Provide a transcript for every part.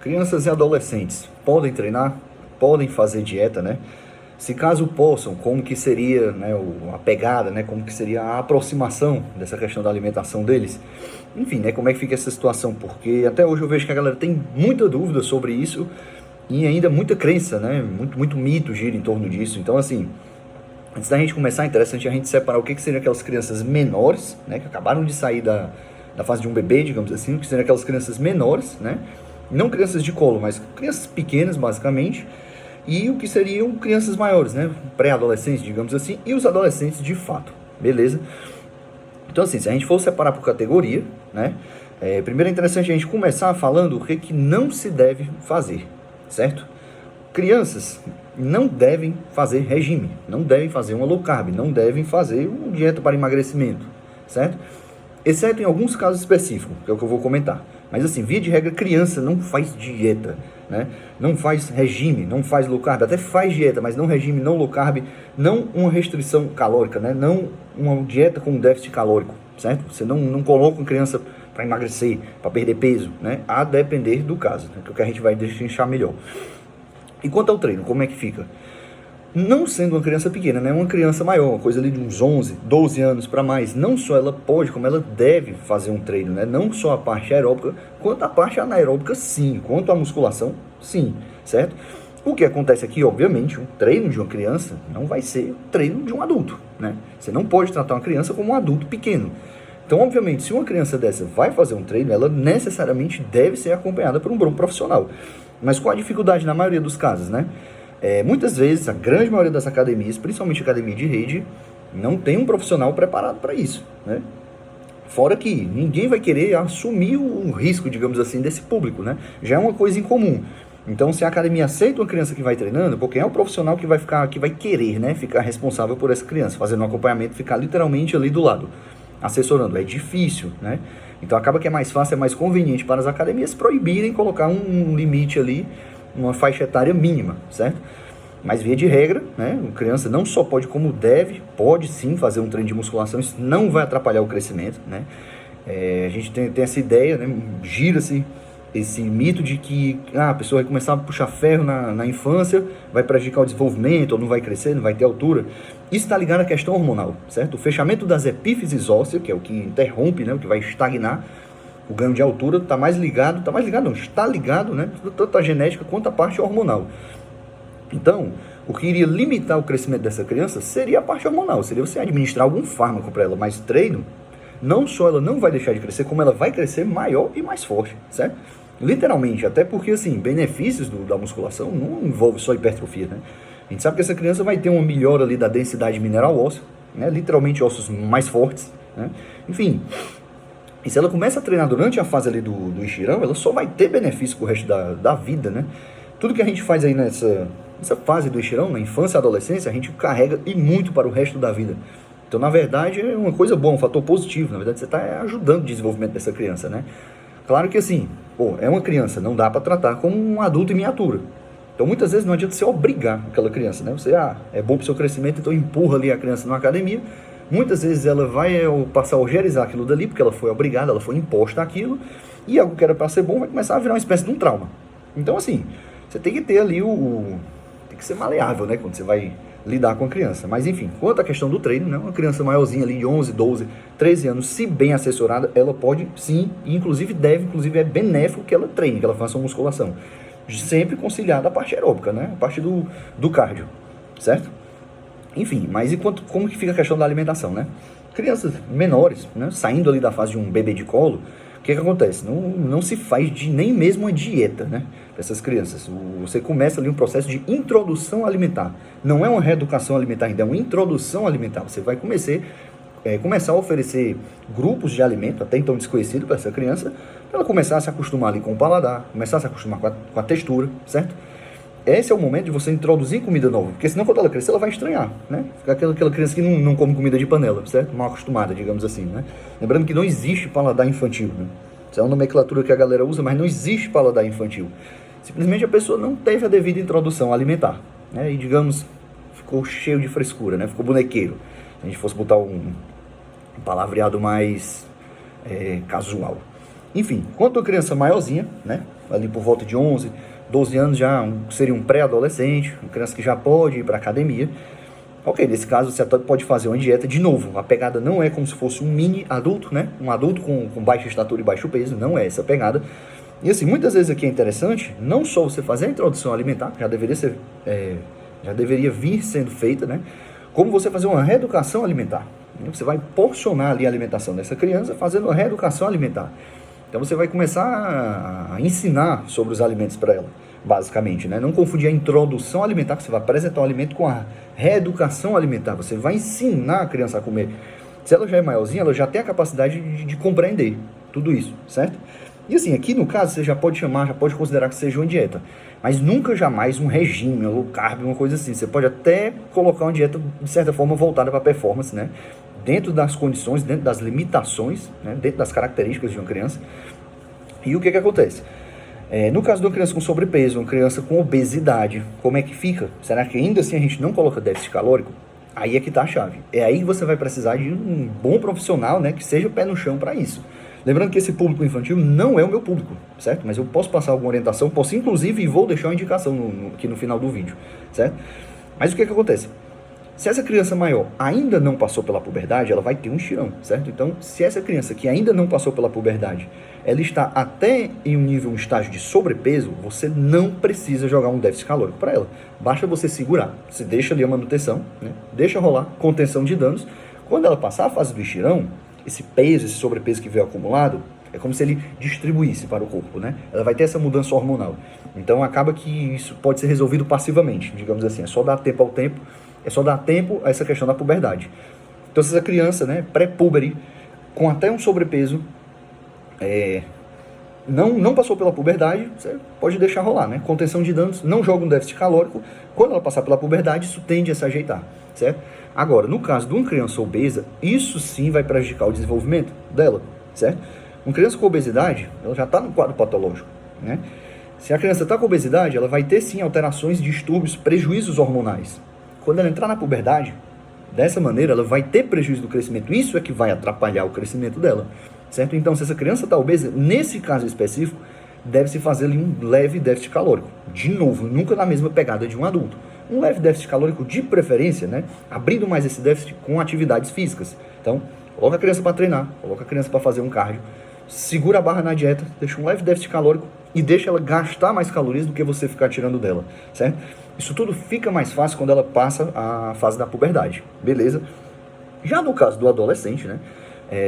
crianças e adolescentes podem treinar, podem fazer dieta, né? Se caso possam, como que seria, né, a pegada, né, como que seria a aproximação dessa questão da alimentação deles? Enfim, né, como é que fica essa situação? Porque até hoje eu vejo que a galera tem muita dúvida sobre isso e ainda muita crença, né, muito mito gira em torno disso. Então, assim, antes da gente começar, é interessante a gente separar o que seriam aquelas crianças menores, né, que acabaram de sair da fase de um bebê, digamos assim, o que seriam aquelas crianças menores, né, não crianças de colo, mas crianças pequenas, basicamente, e o que seriam crianças maiores, né, pré-adolescentes, digamos assim, e os adolescentes de fato, beleza? Então, assim, se a gente for separar por categoria, né, primeiro é interessante a gente começar falando o que não se deve fazer, certo? Crianças não devem fazer regime, não devem fazer uma low carb, não devem fazer uma dieta para emagrecimento, certo? Exceto em alguns casos específicos, que é o que eu vou comentar. Mas assim, via de regra, criança não faz dieta, né? Não faz regime, não faz low carb, até faz dieta, mas não regime, não low carb, não uma restrição calórica, né? Não uma dieta com déficit calórico, certo? Você não coloca uma criança para emagrecer, para perder peso, né? A depender do caso, né? Que é o que a gente vai deixar melhor. E quanto ao treino, como é que fica? Não sendo uma criança pequena, né? Uma criança maior, uma coisa ali de uns 11, 12 anos para mais, não só ela pode, como ela deve fazer um treino, né? Não só a parte aeróbica, quanto a parte anaeróbica, sim. Quanto à musculação, sim, certo? O que acontece aqui, obviamente, um treino de uma criança não vai ser o treino de um adulto, né? Você não pode tratar uma criança como um adulto pequeno. Então, obviamente, se uma criança dessa vai fazer um treino, ela necessariamente deve ser acompanhada por um bom profissional. Mas qual a dificuldade na maioria dos casos, né? Muitas vezes, a grande maioria das academias, principalmente academia de rede, não tem um profissional preparado para isso, né? Fora que ninguém vai querer assumir o risco, digamos assim, desse público, né? Já é uma coisa incomum. Então, se a academia aceita uma criança que vai treinando, quem é o profissional que vai querer, né, ficar responsável por essa criança, fazendo um acompanhamento, ficar literalmente ali do lado, assessorando? É difícil, né? Então acaba que é mais fácil, é mais conveniente para as academias proibirem colocar um limite ali, uma faixa etária mínima, certo? Mas via de regra, né, a criança não só pode como deve, pode sim fazer um treino de musculação, isso não vai atrapalhar o crescimento, né? A gente tem essa ideia, né, gira-se esse mito de que a pessoa vai começar a puxar ferro na infância, vai prejudicar o desenvolvimento, ou não vai crescer, não vai ter altura. Isso está ligado à questão hormonal, certo? O fechamento das epífises ósseas, que é o que interrompe, né, o que vai estagnar o ganho de altura, está ligado, né, tanto à genética quanto à parte hormonal. Então, o que iria limitar o crescimento dessa criança seria a parte hormonal, seria você administrar algum fármaco para ela, mas treino, não só ela não vai deixar de crescer, como ela vai crescer maior e mais forte, certo? Literalmente, até porque, assim, benefícios da musculação não envolve só hipertrofia, né? A gente sabe que essa criança vai ter uma melhora ali da densidade mineral óssea, né? Literalmente ossos mais fortes, né? Enfim, e se ela começa a treinar durante a fase ali do enxerão, ela só vai ter benefício pro resto da vida, né? Tudo que a gente faz aí nessa fase do enxerão, na infância e adolescência, a gente carrega e muito para o resto da vida. Então, na verdade, é uma coisa boa, um fator positivo. Na verdade, você está ajudando o desenvolvimento dessa criança, né? Claro que assim, é uma criança, não dá para tratar como um adulto em miniatura. Então, muitas vezes não adianta você obrigar aquela criança, né? Você, é bom para o seu crescimento, então empurra ali a criança numa academia. Muitas vezes ela vai passar a algerizar aquilo dali, porque ela foi obrigada, ela foi imposta aquilo, e algo que era para ser bom vai começar a virar uma espécie de um trauma. Então, assim, você tem que ter ali tem que ser maleável, né? Quando você vai lidar com a criança. Mas enfim, quanto à questão do treino, né, uma criança maiorzinha ali de 11, 12, 13 anos, se bem assessorada, ela pode sim, e inclusive é benéfico que ela treine, que ela faça uma musculação. Sempre conciliada a parte aeróbica, né, a parte do cardio, certo? Enfim, mas como que fica a questão da alimentação, né? Crianças menores, né, saindo ali da fase de um bebê de colo, o que acontece? Não se faz nem mesmo uma dieta, né, para essas crianças. Você começa ali um processo de introdução alimentar. Não é uma reeducação alimentar ainda, é uma introdução alimentar. Você vai começar a oferecer grupos de alimento, até então desconhecido para essa criança, para ela começar a se acostumar ali com o paladar, começar a se acostumar com a textura, certo? Esse é o momento de você introduzir comida nova, porque senão quando ela crescer, ela vai estranhar, né? Ficar aquela criança que não come comida de panela, certo? Mal acostumada, digamos assim, né? Lembrando que não existe paladar infantil, né? Isso é uma nomenclatura que a galera usa, mas não existe paladar infantil. Simplesmente a pessoa não teve a devida introdução alimentar, né? E, digamos, ficou cheio de frescura, né? Ficou bonequeiro. Se a gente fosse botar um palavreado mais casual. Enfim, quanto a criança maiorzinha, né, ali por volta de 11, 12 anos já seria um pré-adolescente, uma criança que já pode ir para academia. Ok, nesse caso você até pode fazer uma dieta de novo. A pegada não é como se fosse um mini adulto, né? Um adulto com baixa estatura e baixo peso, não é essa a pegada. E assim, muitas vezes aqui é interessante, não só você fazer a introdução alimentar, já deveria vir sendo feita, né? Como você fazer uma reeducação alimentar. Você vai porcionar ali a alimentação dessa criança fazendo uma reeducação alimentar. Então você vai começar a ensinar sobre os alimentos para ela, basicamente, né? Não confundir a introdução alimentar, que você vai apresentar o alimento, com a reeducação alimentar. Você vai ensinar a criança a comer. Se ela já é maiorzinha, ela já tem a capacidade de compreender tudo isso, certo? E assim, aqui no caso, você já pode considerar que seja uma dieta, mas nunca jamais um regime, um low carb, uma coisa assim. Você pode até colocar uma dieta, de certa forma, voltada para performance, né? Dentro das condições, dentro das limitações, né? Dentro das características de uma criança. E o que acontece? No caso de uma criança com sobrepeso, uma criança com obesidade, como é que fica? Será que ainda assim a gente não coloca déficit calórico? Aí é que está a chave. É aí que você vai precisar de um bom profissional, né, que seja pé no chão para isso. Lembrando que esse público infantil não é o meu público, certo? Mas eu posso passar alguma orientação, posso inclusive, e vou deixar uma indicação aqui no final do vídeo, certo? Mas o que acontece? Se essa criança maior ainda não passou pela puberdade, ela vai ter um estirão, certo? Então, se essa criança que ainda não passou pela puberdade, ela está até em um estágio de sobrepeso, você não precisa jogar um déficit calórico para ela. Basta você segurar, você deixa ali a manutenção, né? Deixa rolar, contenção de danos. Quando ela passar a fase do estirão, esse peso, esse sobrepeso que veio acumulado, é como se ele distribuísse para o corpo, né? Ela vai ter essa mudança hormonal. Então, acaba que isso pode ser resolvido passivamente, digamos assim. É só dar tempo ao tempo. É só dar tempo a essa questão da puberdade. Então, se essa criança, né, pré-púbere, com até um sobrepeso, não passou pela puberdade, você pode deixar rolar, né? Contenção de danos, não joga um déficit calórico. Quando ela passar pela puberdade, isso tende a se ajeitar, certo? Agora, no caso de uma criança obesa, isso sim vai prejudicar o desenvolvimento dela, certo? Uma criança com obesidade, ela já está no quadro patológico, né? Se a criança está com obesidade, ela vai ter sim alterações, distúrbios, prejuízos hormonais. Quando ela entrar na puberdade, dessa maneira, ela vai ter prejuízo do crescimento. Isso é que vai atrapalhar o crescimento dela, certo? Então, se essa criança está obesa, nesse caso específico, deve-se fazer ali um leve déficit calórico. De novo, nunca na mesma pegada de um adulto. Um leve déficit calórico, de preferência, né? Abrindo mais esse déficit com atividades físicas. Então, coloca a criança para treinar, coloca a criança para fazer um cardio, segura a barra na dieta, deixa um leve déficit calórico e deixa ela gastar mais calorias do que você ficar tirando dela, certo? Isso tudo fica mais fácil quando ela passa a fase da puberdade, beleza? Já no caso do adolescente, né?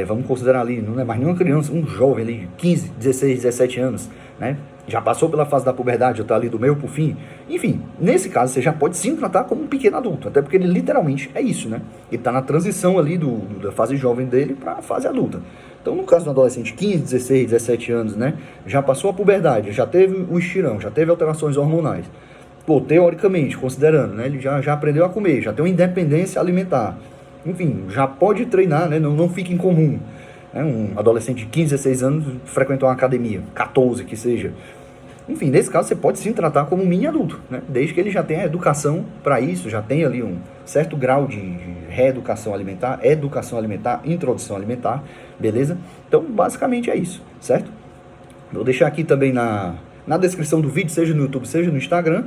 Vamos considerar ali, não é mais nenhuma criança, um jovem ali de 15, 16, 17 anos, né? Já passou pela fase da puberdade, já está ali do meio pro fim. Enfim, nesse caso você já pode sim tratar como um pequeno adulto, até porque ele literalmente é isso, né? Ele está na transição ali da fase jovem dele para a fase adulta. Então, no caso do adolescente, 15, 16, 17 anos, né? Já passou a puberdade, já teve o estirão, já teve alterações hormonais. Pô, teoricamente, considerando, né? Ele já aprendeu a comer, já tem uma independência alimentar. Enfim, já pode treinar, né? Não fica incomum. Né? Um adolescente de 15, 16 anos frequentar uma academia, 14 que seja. Enfim, nesse caso você pode sim tratar como um mini adulto, né? Desde que ele já tenha educação para isso, já tenha ali um certo grau de reeducação alimentar, educação alimentar, introdução alimentar, beleza? Então, basicamente é isso, certo? Vou deixar aqui também na descrição do vídeo, seja no YouTube, seja no Instagram,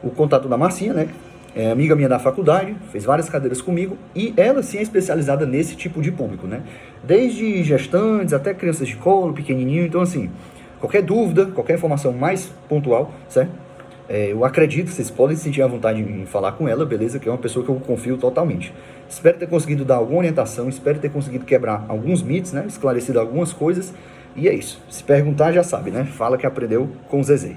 o contato da Marcinha, né? É amiga minha da faculdade, fez várias cadeiras comigo e ela sim é especializada nesse tipo de público, né? Desde gestantes até crianças de colo, pequenininho, então assim, qualquer dúvida, qualquer informação mais pontual, certo? Eu acredito que vocês podem sentir a vontade em falar com ela, beleza? Que é uma pessoa que eu confio totalmente. Espero ter conseguido dar alguma orientação, espero ter conseguido quebrar alguns mitos, né? Esclarecido algumas coisas e é isso. Se perguntar já sabe, né? Fala que aprendeu com o Zezé.